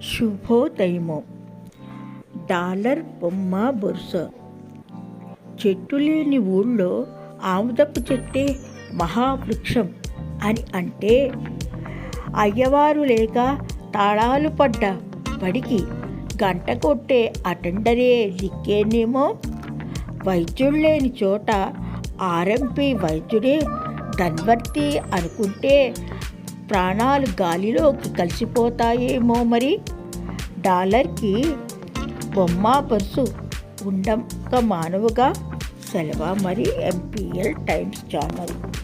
శుభోదయము. Dollar బొమ్మ బొరుస. చెట్టు లేని ఊళ్ళో ఆముదపు చెట్టే మహావృక్షం అని అంటే, అయ్యవారు లేక తాళాలు పడ్డ బడికి గంట కొట్టే అటెండరే దిక్కేనేమో. వైద్యుడు లేని చోట ఆర్ఎంపీ వైద్యుడే ధన్వర్తి అనుకుంటే ప్రాణాలు గాలిలోకి కలిసిపోతాయేమో. మరి డాలర్కి బొమ్మ బొరుసు ఉండక మానవుగా. సెలవా మరి. MPL times channel.